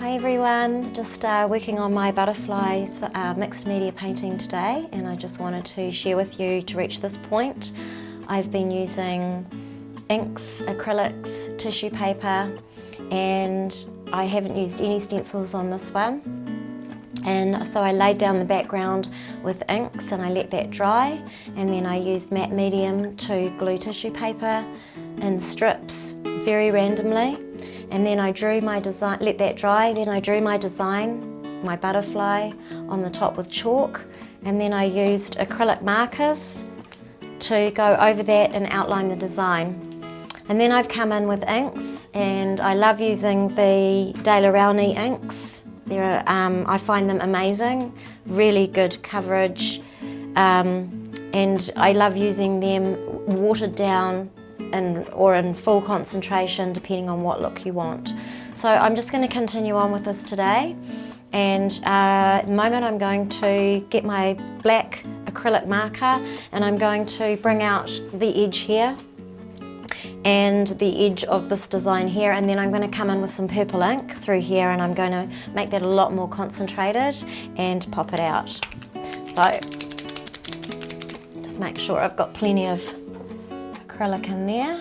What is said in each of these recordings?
Hi everyone, just working on my butterfly mixed media painting today, and I just wanted to share with you to reach this point. I've been using inks, acrylics, tissue paper, and I haven't used any stencils on this one. And so I laid down the background with inks and I let that dry, and then I used matte medium to glue tissue paper in strips very randomly. And then I drew my design, let that dry, then I drew my design, my butterfly, on the top with chalk, and then I used acrylic markers to go over that and outline the design. And then I've come in with inks, and I love using the De Rowney inks. I find them amazing, really good coverage, and I love using them watered down or in full concentration, depending on what look you want. So I'm just going to continue on with this today, and at the moment I'm going to get my black acrylic marker and I'm going to bring out the edge here and the edge of this design here, and then I'm going to come in with some purple ink through here and I'm going to make that a lot more concentrated and pop it out. So just make sure I've got plenty of acrylic in there,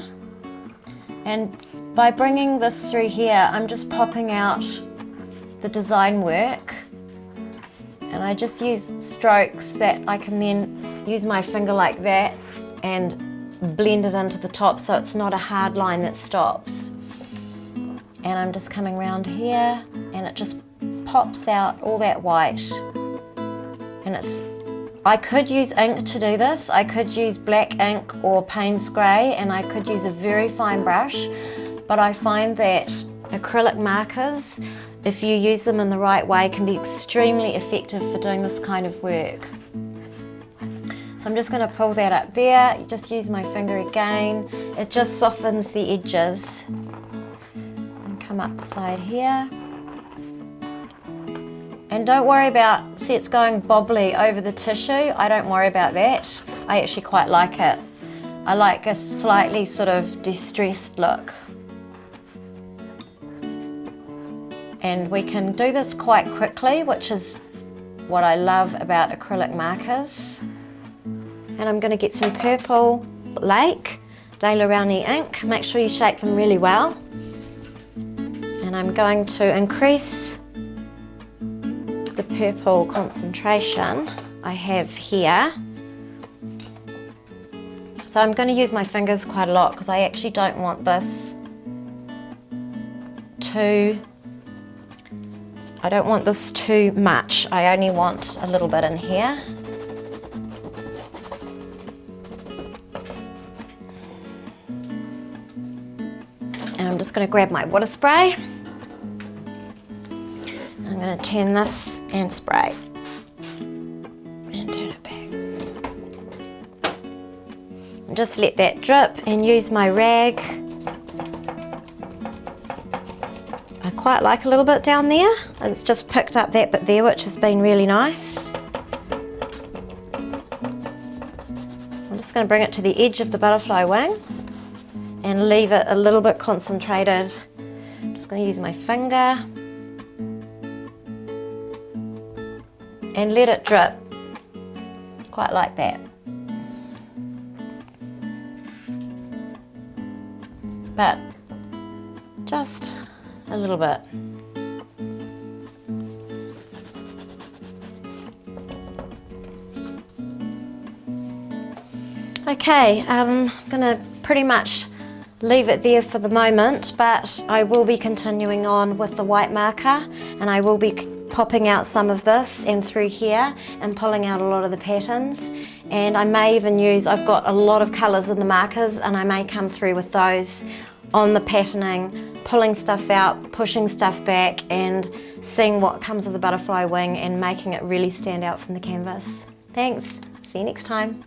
and by bringing this through here I'm just popping out the design work, and I just use strokes that I can then use my finger like that and blend it into the top so it's not a hard line that stops. And I'm just coming around here and it just pops out all that white, and I could use ink to do this. I could use black ink or Payne's grey, and I could use a very fine brush, but I find that acrylic markers, if you use them in the right way, can be extremely effective for doing this kind of work. So I'm just going to pull that up there, just use my finger again. It just softens the edges. And come up the side here. And don't worry about, see it's going bobbly over the tissue, I don't worry about that. I actually quite like it. I like a slightly sort of distressed look. And we can do this quite quickly, which is what I love about acrylic markers. And I'm going to get some purple Lake De Rowney ink. Make sure you shake them really well. And I'm going to increase the purple concentration I have here. So I'm going to use my fingers quite a lot because I actually don't want this too much. I only want a little bit in here. And I'm just going to grab my water spray. I'm going to turn this and spray and turn it back. And just let that drip and use my rag. I quite like a little bit down there. It's just picked up that bit there, which has been really nice. I'm just going to bring it to the edge of the butterfly wing and leave it a little bit concentrated. I'm just going to use my finger and let it drip, quite like that. But just a little bit. Okay, I'm gonna pretty much leave it there for the moment, but I will be continuing on with the white marker, and I will be popping out some of this and through here and pulling out a lot of the patterns. And I may even use, I've got a lot of colours in the markers, and I may come through with those on the patterning, pulling stuff out, pushing stuff back, and seeing what comes of the butterfly wing and making it really stand out from the canvas. Thanks, see you next time.